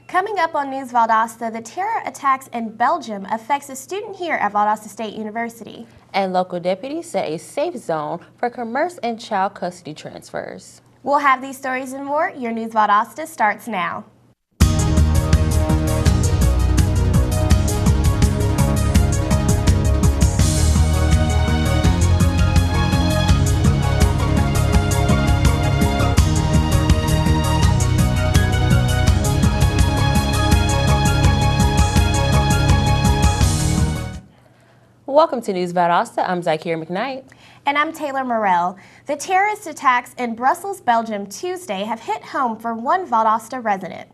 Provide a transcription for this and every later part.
Coming up on News Valdosta, the terror attacks in Belgium affects a student here at Valdosta State University. And local deputies set a safe zone for commerce and child custody transfers. We'll have these stories and more. Your News Valdosta starts now. Welcome to News Valdosta. I'm Zakira McKnight. And I'm Taylor Morell. The terrorist attacks in Brussels, Belgium Tuesday have hit home for one Valdosta resident.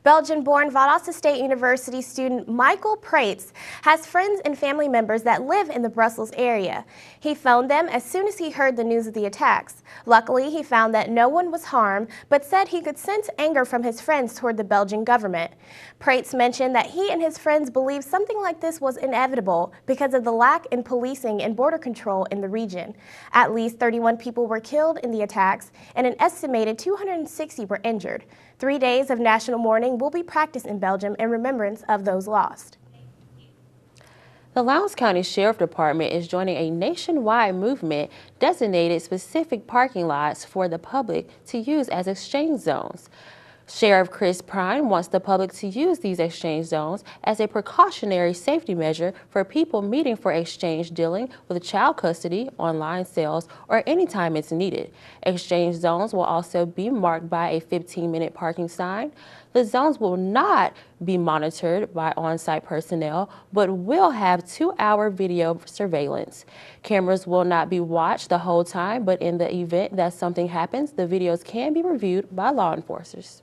Belgian-born Valdosta State University student Michael Prates has friends and family members that live in the Brussels area. He phoned them as soon as he heard the news of the attacks. Luckily, he found that no one was harmed, but said he could sense anger from his friends toward the Belgian government. Prates mentioned that he and his friends believed something like this was inevitable because of the lack in policing and border control in the region. At least 31 people were killed in the attacks, and an estimated 260 were injured. 3 days of national mourning will be practiced in Belgium in remembrance of those lost. The Lowndes County Sheriff Department is joining a nationwide movement designated specific parking lots for the public to use as exchange zones. Sheriff Chris Prine wants the public to use these exchange zones as a precautionary safety measure for people meeting for exchange dealing with child custody, online sales, or anytime it's needed. Exchange zones will also be marked by a 15-minute parking sign. The zones will not be monitored by on-site personnel, but will have 2-hour video surveillance. Cameras will not be watched the whole time, but in the event that something happens, the videos can be reviewed by law enforcers.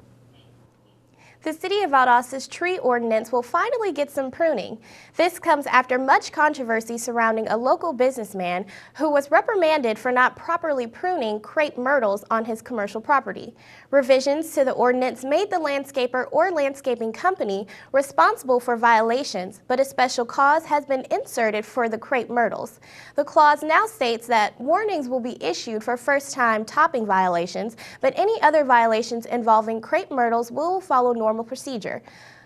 The City of Valdosta's tree ordinance will finally get some pruning. This comes after much controversy surrounding a local businessman who was reprimanded for not properly pruning crepe myrtles on his commercial property. Revisions to the ordinance made the landscaper or landscaping company responsible for violations, but a special clause has been inserted for the crepe myrtles. The clause now states that warnings will be issued for first-time topping violations, but any other violations involving crepe myrtles will follow normal procedure.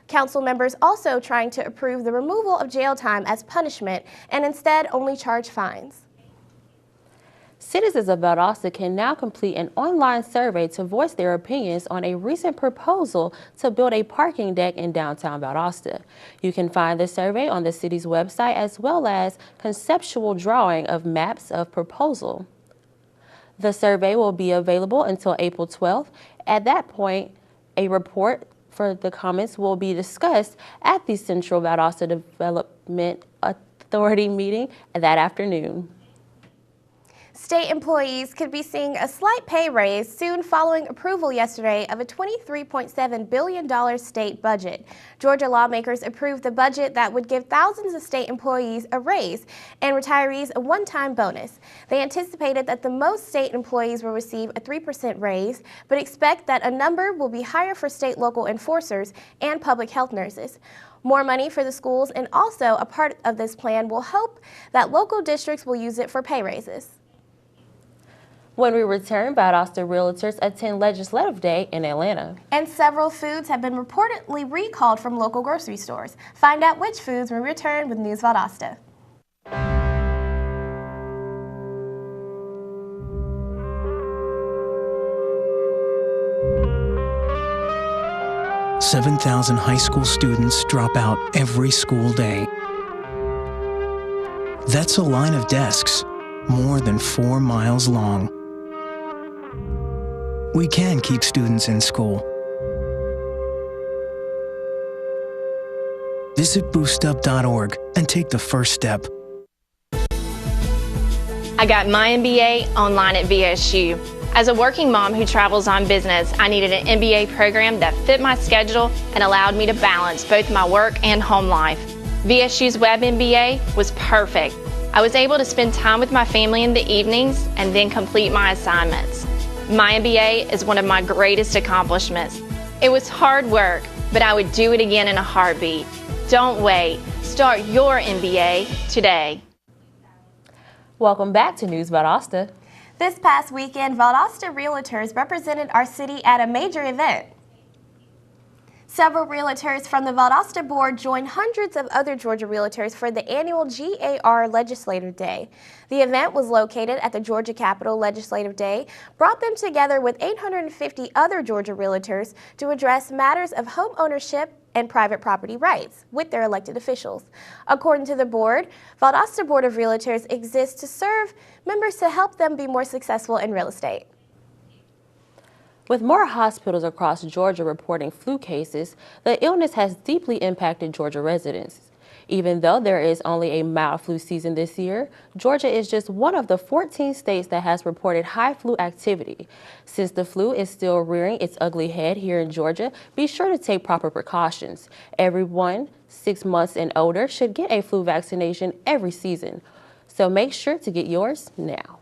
Council members also trying to approve the removal of jail time as punishment and instead only charge fines. Citizens of Valdosta can now complete an online survey to voice their opinions on a recent proposal to build a parking deck in downtown Valdosta. You can find the survey on the city's website as well as conceptual drawing of maps of proposal. The survey will be available until April 12th. At that point, a report for the comments will be discussed at the Central Valdosta Development Authority meeting that afternoon. State employees could be seeing a slight pay raise soon following approval yesterday of a $23.7 billion state budget. Georgia lawmakers approved the budget that would give thousands of state employees a raise and retirees a one-time bonus. They anticipated that the most state employees will receive a 3% raise, but expect that a number will be higher for state local enforcers and public health nurses. More money for the schools, and also a part of this plan will hope that local districts will use it for pay raises. When we return, Valdosta realtors attend Legislative Day in Atlanta. And several foods have been reportedly recalled from local grocery stores. Find out which foods when we return with News Valdosta. "7,000 high school students drop out every school day. That's a line of desks more than 4 miles long. We can keep students in school. Visit boostup.org and take the first step. I got my MBA online at VSU. As a working mom who travels on business, I needed an MBA program that fit my schedule and allowed me to balance both my work and home life. VSU's Web MBA was perfect. I was able to spend time with my family in the evenings and then complete my assignments. My MBA is one of my greatest accomplishments. It was hard work, but I would do it again in a heartbeat. Don't wait. Start your MBA today. Welcome back to News Valdosta. This past weekend, Valdosta realtors represented our city at a major event. Several realtors from the Valdosta board joined hundreds of other Georgia realtors for the annual GAR Legislative Day. The event was located at the Georgia Capitol. Legislative Day brought them together with 850 other Georgia realtors to address matters of home ownership and private property rights with their elected officials. According to the board, Valdosta Board of Realtors exists to serve members to help them be more successful in real estate. With more hospitals across Georgia reporting flu cases, the illness has deeply impacted Georgia residents. Even though there is only a mild flu season this year, Georgia is just one of the 14 states that has reported high flu activity. Since the flu is still rearing its ugly head here in Georgia, be sure to take proper precautions. Everyone 6 months and older should get a flu vaccination every season, so make sure to get yours now.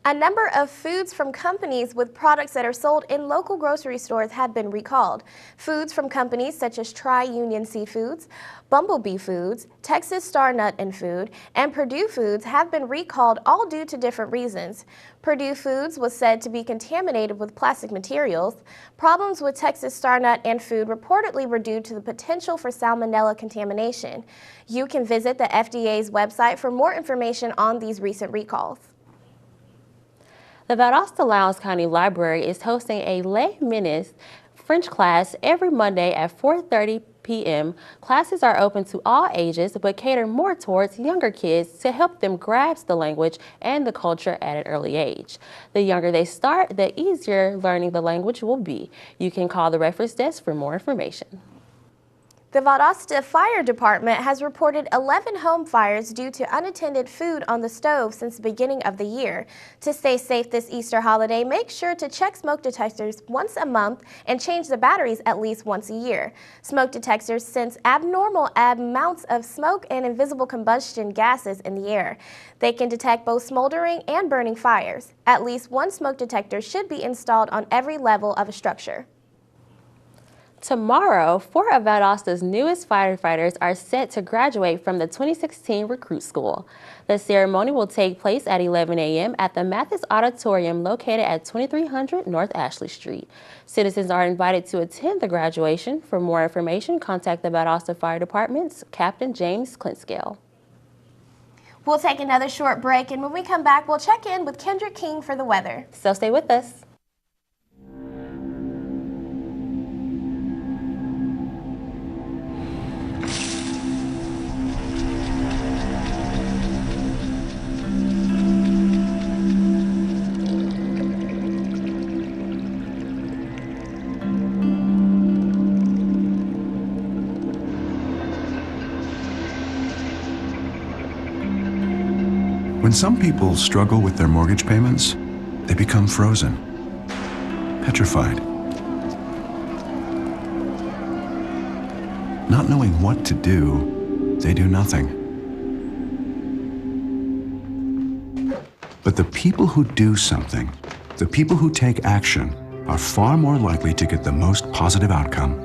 A number of foods from companies with products that are sold in local grocery stores have been recalled. Foods from companies such as Tri-Union Seafoods, Bumblebee Foods, Texas Star Nut and Food, and Purdue Foods have been recalled, all due to different reasons. Purdue Foods was said to be contaminated with plastic materials. Problems with Texas Star Nut and Food reportedly were due to the potential for salmonella contamination. You can visit the FDA's website for more information on these recent recalls. The Valdosta Lowndes County Library is hosting a Les Mis French class every Monday at 4:30 p.m. Classes are open to all ages but cater more towards younger kids to help them grasp the language and the culture at an early age. The younger they start, the easier learning the language will be. You can call the reference desk for more information. The Valdosta Fire Department has reported 11 home fires due to unattended food on the stove since the beginning of the year. To stay safe this Easter holiday, make sure to check smoke detectors once a month and change the batteries at least once a year. Smoke detectors sense abnormal amounts of smoke and invisible combustion gases in the air. They can detect both smoldering and burning fires. At least one smoke detector should be installed on every level of a structure. Tomorrow, 4 of Valdosta's newest firefighters are set to graduate from the 2016 Recruit School. The ceremony will take place at 11 a.m. at the Mathis Auditorium located at 2300 North Ashley Street. Citizens are invited to attend the graduation. For more information, contact the Valdosta Fire Department's Captain James Clintscale. We'll take another short break, and when we come back, we'll check in with Kendrick King for the weather. So stay with us. When some people struggle with their mortgage payments, they become frozen, petrified. Not knowing what to do, they do nothing. But the people who do something, the people who take action, are far more likely to get the most positive outcome.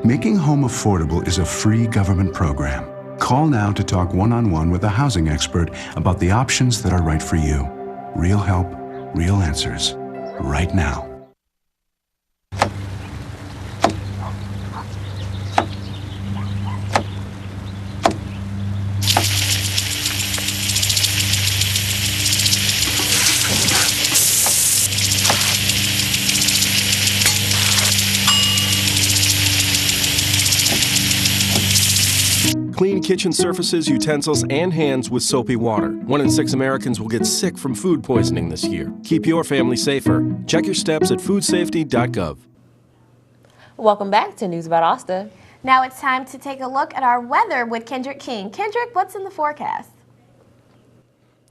Making home affordable is a free government program. Call now to talk one-on-one with a housing expert about the options that are right for you. Real help, real answers, right now. Clean kitchen surfaces, utensils, and hands with soapy water. 1 in 6 Americans will get sick from food poisoning this year. Keep your family safer. Check your steps at foodsafety.gov. Welcome back to News Valdosta. Now it's time to take a look at our weather with Kendrick King. Kendrick, what's in the forecast?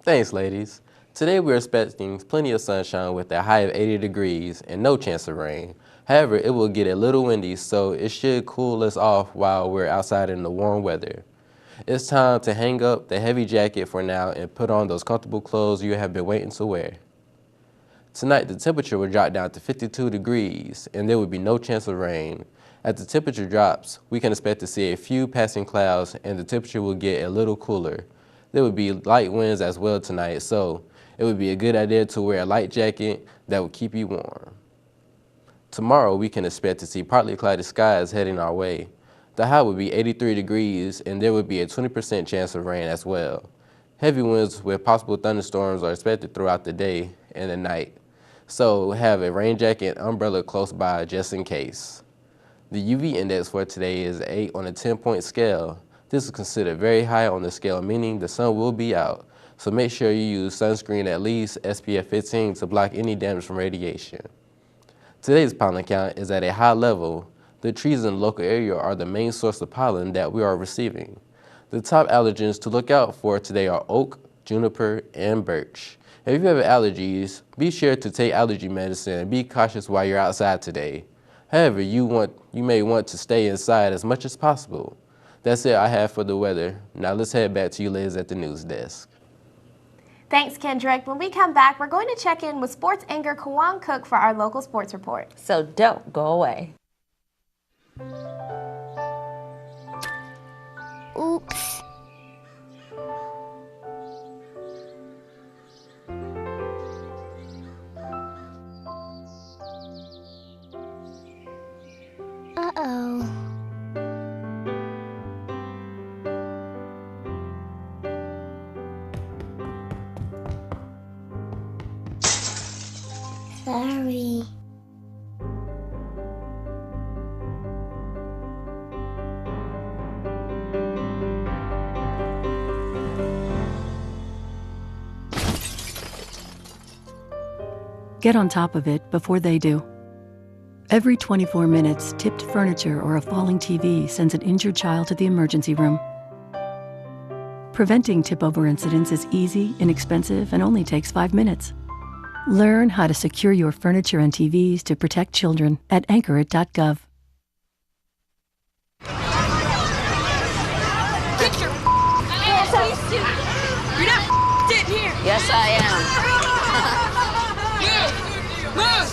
Thanks, ladies. Today we're expecting plenty of sunshine with a high of 80 degrees and no chance of rain. However, it will get a little windy, so it should cool us off while we're outside in the warm weather. It's time to hang up the heavy jacket for now and put on those comfortable clothes you have been waiting to wear. Tonight, the temperature will drop down to 52 degrees, and there will be no chance of rain. As the temperature drops, we can expect to see a few passing clouds, and the temperature will get a little cooler. There will be light winds as well tonight, so it would be a good idea to wear a light jacket that will keep you warm. Tomorrow, we can expect to see partly cloudy skies heading our way. The high would be 83 degrees, and there would be a 20% chance of rain as well. Heavy winds with possible thunderstorms are expected throughout the day and the night, so have a rain jacket and umbrella close by just in case. The UV index for today is 8 on a 10-point scale. This is considered very high on the scale, meaning the sun will be out, so make sure you use sunscreen at least SPF 15 to block any damage from radiation. Today's pollen count is at a high level. The trees in the local area are the main source of pollen that we are receiving. The top allergens to look out for today are oak, juniper, and birch. If you have allergies, be sure to take allergy medicine and be cautious while you're outside today. However, you may want to stay inside as much as possible. That's it I have for the weather. Now let's head back to you ladies at the news desk. Thanks, Kendrick. When we come back, we're going to check in with sports anchor Kawan Cook for our local sports report. So don't go away. Oops. Uh-oh. Sorry. Get on top of it before they do. Every 24 minutes, tipped furniture or a falling TV sends an injured child to the emergency room. Preventing tip-over incidents is easy, inexpensive, and only takes 5 minutes. Learn how to secure your furniture and TVs to protect children at anchorit.gov. Get your ass out. You're not in here. Yes, I am. Move!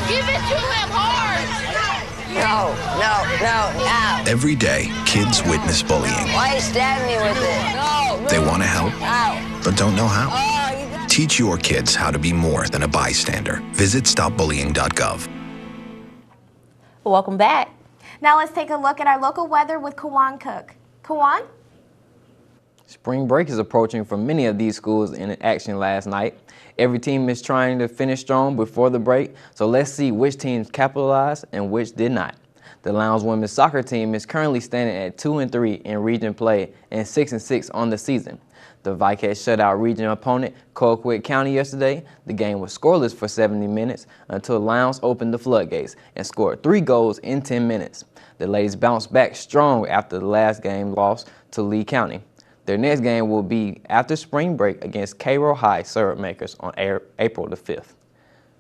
Give it to him hard! No. Every day, kids witness bullying. Why you stab me with it? No. They want to help, Ow. but don't know how. Teach your kids how to be more than a bystander. Visit stopbullying.gov. Welcome back. Now let's take a look at our local weather with Kawan Cook. Kawan? Spring break is approaching for many of these schools in action last night. Every team is trying to finish strong before the break, so let's see which teams capitalized and which did not. The Lowndes women's soccer team is currently standing at 2-3 in region play and 6-6 on the season. The Vikings shut out region opponent Colquitt County yesterday. The game was scoreless for 70 minutes until Lowndes opened the floodgates and scored 3 goals in 10 minutes. The ladies bounced back strong after the last game loss to Lee County. Their next game will be after spring break against Cairo High Syrup Makers on April the 5th.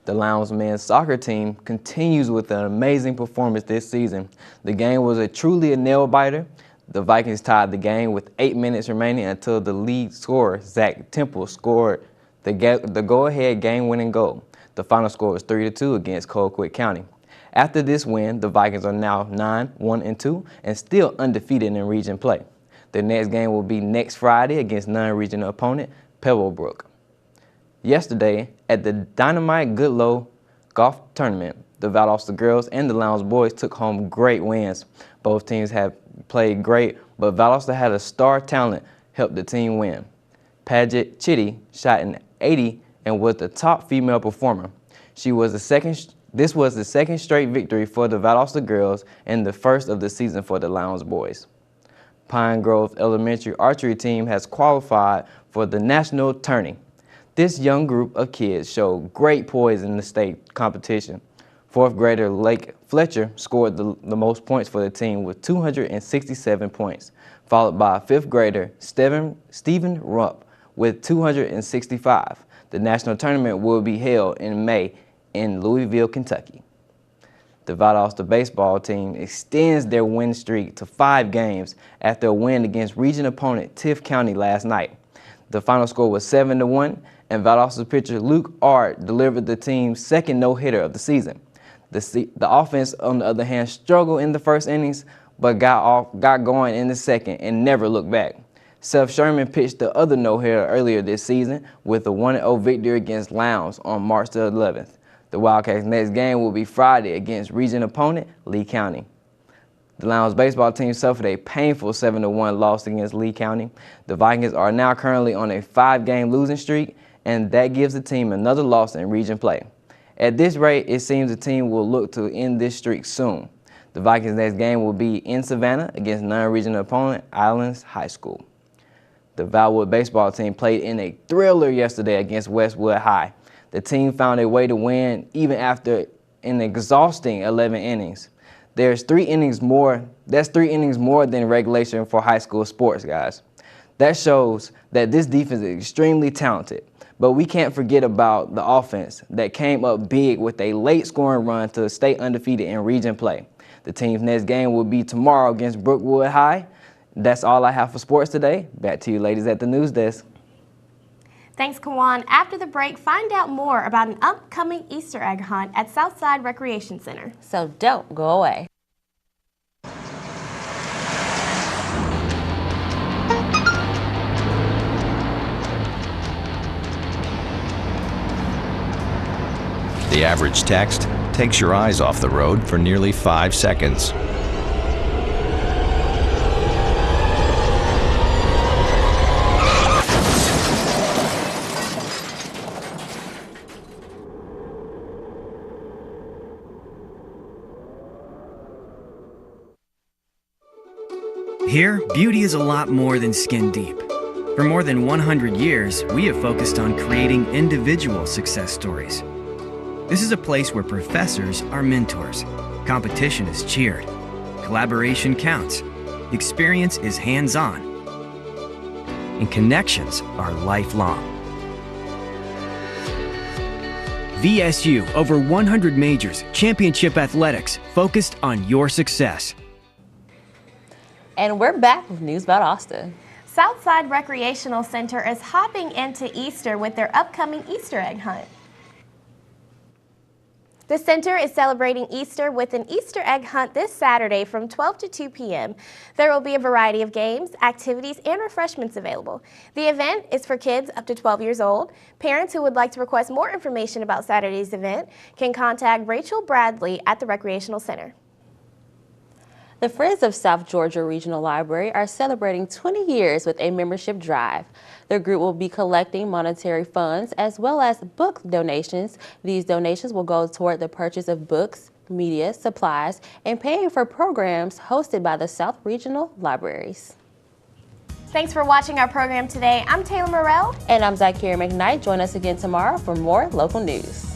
The Lowndes men's soccer team continues with an amazing performance this season. The game was truly a nail-biter. The Vikings tied the game with 8 minutes remaining until the lead scorer, Zach Temple, scored the go-ahead game-winning goal. The final score was 3-2 against Colquitt County. After this win, the Vikings are now 9-1-2 and still undefeated in region play. Their next game will be next Friday against non-regional opponent Pebblebrook. Yesterday, at the Dynamite Goodlow Golf Tournament, the Valdosta girls and the Lowndes boys took home great wins. Both teams have played great, but Valdosta had a star talent help the team win. Paget Chitty shot an 80 and was the top female performer. This was the second straight victory for the Valdosta girls and the first of the season for the Lowndes boys. Pine Grove Elementary archery team has qualified for the national tourney. This young group of kids showed great poise in the state competition. Fourth grader Lake Fletcher scored the most points for the team with 267 points, followed by fifth grader Stephen Rump with 265. The national tournament will be held in May in Louisville, Kentucky. The Valdosta baseball team extends their win streak to 5 games after a win against region opponent Tift County last night. The final score was 7-1, and Valdosta pitcher Luke Ard delivered the team's second no-hitter of the season. The offense, on the other hand, struggled in the first innings, but got going in the second and never looked back. Seth Sherman pitched the other no-hitter earlier this season with a 1-0 victory against Lowndes on March the 11th. The Wildcats' next game will be Friday against region opponent Lee County. The Lowndes baseball team suffered a painful 7-1 loss against Lee County. The Vikings are now currently on a 5-game losing streak, and that gives the team another loss in region play. At this rate, it seems the team will look to end this streak soon. The Vikings' next game will be in Savannah against non-regional opponent Islands High School. The Valwood baseball team played in a thriller yesterday against Westwood High. The team found a way to win even after an exhausting 11 innings. That's 3 innings more than regulation for high school sports, guys. That shows that this defense is extremely talented. But we can't forget about the offense that came up big with a late scoring run to stay undefeated in region play. The team's next game will be tomorrow against Brookwood High. That's all I have for sports today. Back to you ladies at the news desk. Thanks, Kawan. After the break, find out more about an upcoming Easter egg hunt at Southside Recreation Center. So don't go away. The average text takes your eyes off the road for nearly 5 seconds. Here, beauty is a lot more than skin deep. For more than 100 years, we have focused on creating individual success stories. This is a place where professors are mentors, competition is cheered, collaboration counts, experience is hands-on, and connections are lifelong. VSU, over 100 majors, championship athletics, focused on your success. And we're back with news about Austin. Southside Recreational Center is hopping into Easter with their upcoming Easter egg hunt. The center is celebrating Easter with an Easter egg hunt this Saturday from 12 to 2 p.m. There will be a variety of games, activities, and refreshments available. The event is for kids up to 12 years old. Parents who would like to request more information about Saturday's event can contact Rachel Bradley at the Recreational Center. The Friends of South Georgia Regional Library are celebrating 20 years with a membership drive. Their group will be collecting monetary funds as well as book donations. These donations will go toward the purchase of books, media, supplies, and paying for programs hosted by the South Regional Libraries. Thanks for watching our program today. I'm Taylor Morrell. And I'm Zykeria McKnight. Join us again tomorrow for more local news.